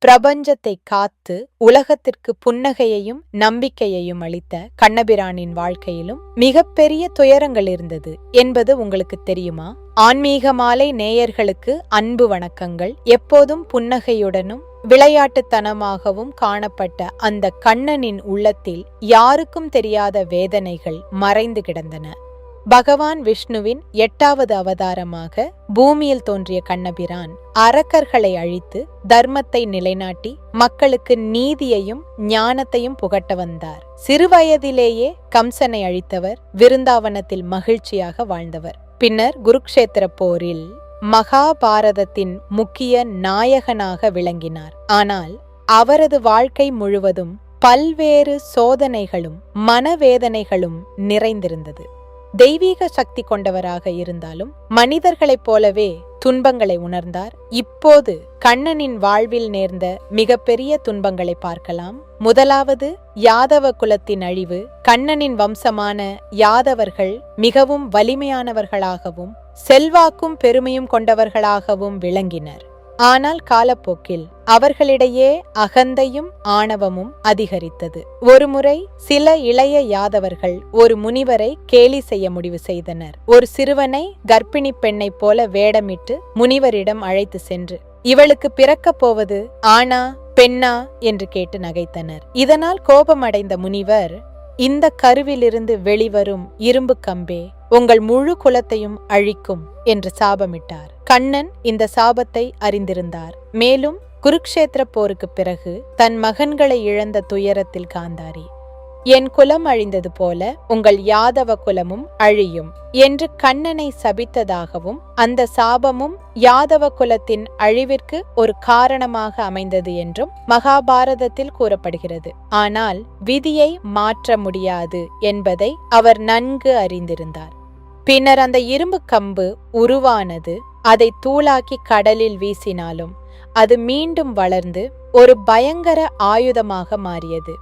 பிரபஞ்சத்தை காத்து உலகத்திற்கு புன்னகையையும் நம்பிக்கையையும் அளித்த கண்ணபிரானின் வாழ்க்கையிலும் மிகப்பெரிய துயரங்கள் இருந்தது என்பது உங்களுக்கு தெரியுமா? ஆன்மீக மாலை நேயர்களுக்கு அன்பு வணக்கங்கள். எப்போதும் புன்னகையுடனும் விளையாட்டுத்தனமாகவும் காணப்பட்ட அந்த கண்ணனின் உள்ளத்தில் யாருக்கும் தெரியாத வேதனைகள் மறைந்து கிடந்தன. பகவான் விஷ்ணுவின் 8வது அவதாரமாக பூமியில் தோன்றிய கண்ணபிரான் அரக்கர்களை அழித்து தர்மத்தை நிலைநாட்டி மக்களுக்கு நீதியையும் ஞானத்தையும் புகட்ட வந்தார். சிறுவயதிலேயே கம்சனை அழித்தவர், விருந்தாவனத்தில் மகிழ்ச்சியாக வாழ்ந்தவர். பின்னர் குருக்ஷேத்திர போரில் மகாபாரதத்தின் முக்கிய நாயகனாக விளங்கினார். ஆனால் அவரது வாழ்க்கை முழுவதும் பல்வேறு சோதனைகளும் மனவேதனைகளும் நிறைந்திருந்தது. தெய்வீக சக்தி கொண்டவராக இருந்தாலும் மனிதர்களைப் போலவே துன்பங்களை உணர்ந்தார். இப்போது கண்ணனின் வாழ்வில் நேர்ந்த மிகப்பெரிய துன்பங்களை பார்க்கலாம். முதலாவது யாதவ குலத்தின் அழிவு. கண்ணனின் வம்சமான யாதவர்கள் மிகவும் வலிமையானவர்களாகவும் செல்வாக்கும் பெருமையும் கொண்டவர்களாகவும் விளங்கினர். ஆனால் காலப்போக்கில் அவர்களிடையே அகந்தையும் ஆணவமும் அதிகரித்தது. ஒருமுறை சில இளைய யாதவர்கள் ஒரு முனிவரை கேலி செய்ய முடிவு செய்தனர். ஒரு சிறுவனை கர்ப்பிணி பெண்ணை போல வேடமிட்டு முனிவரிடம் அழைத்து சென்று, இவளுக்கு பிறக்கப் போவது ஆணா பெண்ணா என்று கேட்டு நகைத்தனர். இதனால் கோபமடைந்த முனிவர், இந்த கருவிலிருந்து வெளிவரும் இரும்பு கம்பே உங்கள் முழு குலத்தையும் அழிக்கும் என்று சாபமிட்டார். கண்ணன் இந்த சாபத்தை அறிந்திருந்தார். மேலும் குருக்ஷேத்திர போருக்கு பிறகு தன் மகன்களை இழந்த துயரத்தில் காந்தாரி, என் குலம் அழிந்தது போல உங்கள் யாதவ குலமும் அழியும் என்று கண்ணனை சபித்ததாகவும் அந்த சாபமும் யாதவ குலத்தின் அழிவிற்கு ஒரு காரணமாக அமைந்தது என்றும் மகாபாரதத்தில் கூறப்படுகிறது. ஆனால் விதியை மாற்ற முடியாது என்பதை அவர் நன்கு அறிந்திருந்தார். பின்னர் அந்த இரும்பு கம்பு உருவானது. அதை தூளாக்கி கடலில் வீசினாலும் அது மீண்டும் வளர்ந்து ஒரு பயங்கர ஆயுதமாக மாறியது.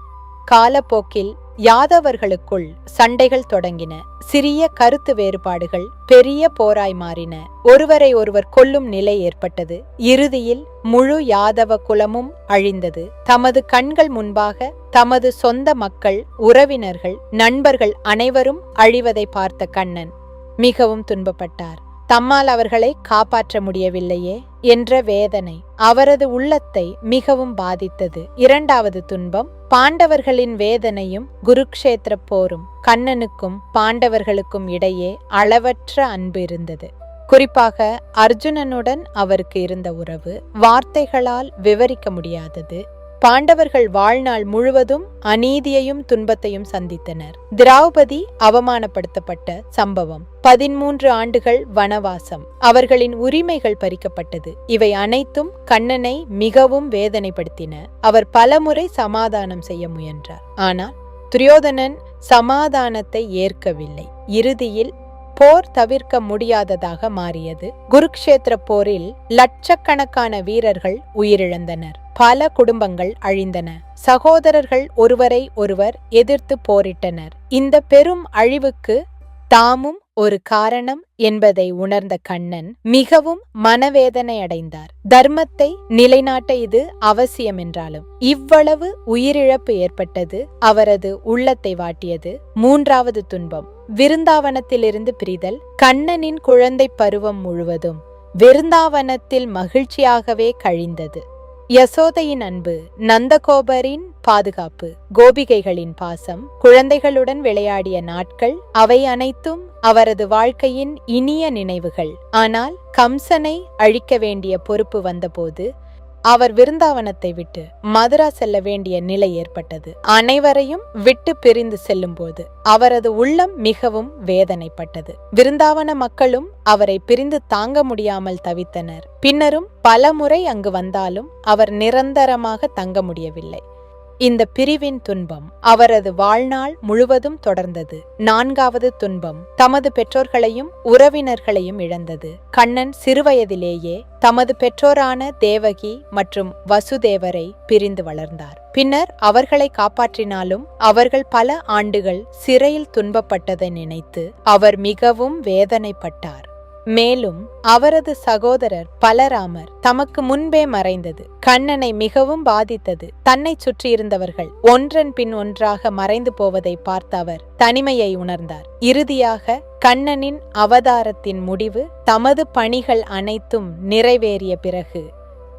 காலப்போக்கில் யாதவர்களுக்குள் சண்டைகள் தொடங்கின. சிறிய கருத்து வேறுபாடுகள் பெரிய போராய் மாறின. ஒருவரை ஒருவர் கொல்லும் நிலை ஏற்பட்டது. இறுதியில் முழு யாதவ குலமும் அழிந்தது. தமது கண்கள் முன்பாக தமது சொந்த மக்கள், உறவினர்கள், நண்பர்கள் அனைவரும் அழிவதை பார்த்த கண்ணன் மிகவும் துன்பப்பட்டார். தம்மால் அவர்களை காப்பாற்ற முடியவில்லையே என்ற வேதனை அவரது உள்ளத்தை மிகவும் பாதித்தது. 2வது துன்பம் பாண்டவர்களின் வேதனையும் குருக்ஷேத்திர போரும். கண்ணனுக்கும் பாண்டவர்களுக்கும் இடையே அளவற்ற அன்பு இருந்தது. குறிப்பாக அர்ஜுனனுடன் அவருக்கு இருந்த உறவு வார்த்தைகளால் விவரிக்க முடியாதது. பாண்டவர்கள் வாழ்நாள் முழுவதும் அநீதியையும் துன்பத்தையும் சந்தித்தனர். திரௌபதி அவமானப்படுத்தப்பட்ட சம்பவம், 13 ஆண்டுகள் வனவாசம், அவர்களின் உரிமைகள் பறிக்கப்பட்டது. இவை அனைத்தும் கண்ணனை மிகவும் வேதனைப்படுத்தின. அவர் பலமுறை சமாதானம் செய்ய முயன்றார். ஆனால் துரியோதனன் சமாதானத்தை ஏற்கவில்லை. இறுதியில் போர் தவிர்க்க முடியாததாக மாறியது. குருக்ஷேத்திர போரில் லட்சக்கணக்கான வீரர்கள் உயிரிழந்தனர். பல குடும்பங்கள் அழிந்தன. சகோதரர்கள் ஒருவரை ஒருவர் எதிர்த்து போரிட்டனர். இந்த பெரும் அழிவுக்கு தாமும் ஒரு காரணம் என்பதை உணர்ந்த கண்ணன் மிகவும் மனவேதனை அடைந்தார். தர்மத்தை நிலைநாட்ட இது அவசியம் என்றாலும் இவ்வளவு உயிரிழப்பு ஏற்பட்டது அவரது உள்ளத்தை வாட்டியது. 3வது துன்பம் விருந்தாவனத்திலிருந்து பிரிதல். கண்ணனின் குழந்தை பருவம் முழுவதும் விருந்தாவனத்தில் மகிழ்ச்சியாகவே கழிந்தது. யசோதையின் அன்பு, நந்தகோபரின் பாதுகாப்பு, கோபிகைகளின் பாசம், குழந்தைகளுடன் விளையாடிய நாட்கள், அவை அனைத்தும் அவரது வாழ்க்கையின் இனிய நினைவுகள். ஆனால் கம்சனை அழிக்க வேண்டிய பொறுப்பு வந்தபோது அவர் விருந்தாவனத்தை விட்டு மதுரா செல்ல வேண்டிய நிலை ஏற்பட்டது. அனைவரையும் விட்டு பிரிந்து செல்லும் போது அவரது உள்ளம் மிகவும் வேதனைப்பட்டது. விருந்தாவன மக்களும் அவரை பிரிந்து தாங்க முடியாமல் தவித்தனர். பின்னரும் பல முறை அங்கு வந்தாலும் அவர் நிரந்தரமாக தங்க முடியவில்லை. இந்த பிரிவின் துன்பம் அவரது வாழ்நாள் முழுவதும் தொடர்ந்தது. 4வது துன்பம் தமது பெற்றோர்களையும் உறவினர்களையும் இழந்தது. கண்ணன் சிறுவயதிலேயே தமது பெற்றோரான தேவகி மற்றும் வசுதேவரை பிரிந்து வளர்ந்தார். பின்னர் அவர்களை காப்பாற்றினாலும் அவர்கள் பல ஆண்டுகள் சிறையில் துன்பப்பட்டதை நினைத்து அவர் மிகவும் வேதனைப்பட்டார். மேலும் அவரது சகோதரர் பலராமர் தமக்கு முன்பே மறைந்தது கண்ணனை மிகவும் பாதித்தது. தன்னை சுற்றியிருந்தவர்கள் ஒன்றன் பின் ஒன்றாக மறைந்து போவதை பார்த்த அவர் தனிமையை உணர்ந்தார். இறுதியாக கண்ணனின் அவதாரத்தின் முடிவு தமது பணிகள் அனைத்தும் நிறைவேறிய பிறகு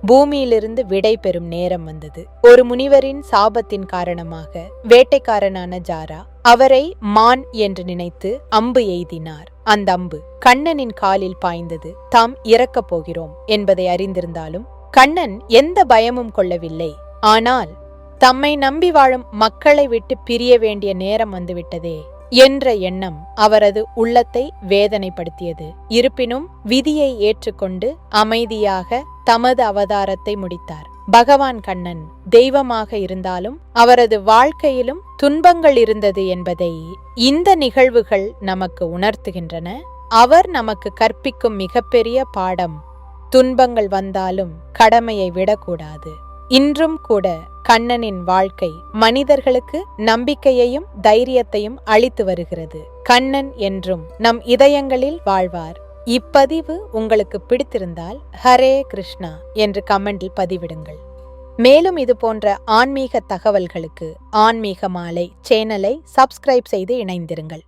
பூமியிலிருந்து விடை பெறும் நேரம் வந்தது. ஒரு முனிவரின் சாபத்தின் காரணமாக வேட்டைக்காரனான ஜாரா அவரை மான் என்று நினைத்து அம்பு எய்தினார். அந்த அம்பு கண்ணனின் காலில் பாய்ந்தது. தாம் இறக்கப் போகிறோம் என்பதை அறிந்திருந்தாலும் கண்ணன் எந்த பயமும் கொள்ளவில்லை. ஆனால் தம்மை நம்பி வாழும் மக்களை விட்டு பிரிய வேண்டிய நேரம் வந்துவிட்டதே என்ற எண்ணம் அவரது உள்ளத்தை வேதனைப்படுத்தியது. இருப்பினும் விதியை ஏற்றுக்கொண்டு அமைதியாக தமது அவதாரத்தை முடித்தார். பகவான் கண்ணன் தெய்வமாக இருந்தாலும் அவரது வாழ்க்கையிலும் துன்பங்கள் இருந்தது என்பதை இந்த நிகழ்வுகள் நமக்கு உணர்த்துகின்றன. அவர் நமக்கு கற்பிக்கும் மிகப்பெரிய பாடம், துன்பங்கள் வந்தாலும் கடமையை விடக்கூடாது. இன்றும் கூட கண்ணனின் வாழ்க்கை மனிதர்களுக்கு நம்பிக்கையையும் தைரியத்தையும் அளித்து வருகிறது. கண்ணன் என்றும் நம் இதயங்களில் வாழ்வார். இப்பதிவு உங்களுக்கு பிடித்திருந்தால் ஹரே கிருஷ்ணா என்று கமெண்டில் பதிவிடுங்கள். மேலும் இது போன்ற ஆன்மீக தகவல்களுக்கு ஆன்மீக மாலை சேனலை சப்ஸ்கிரைப் செய்து இணைந்திருங்கள்.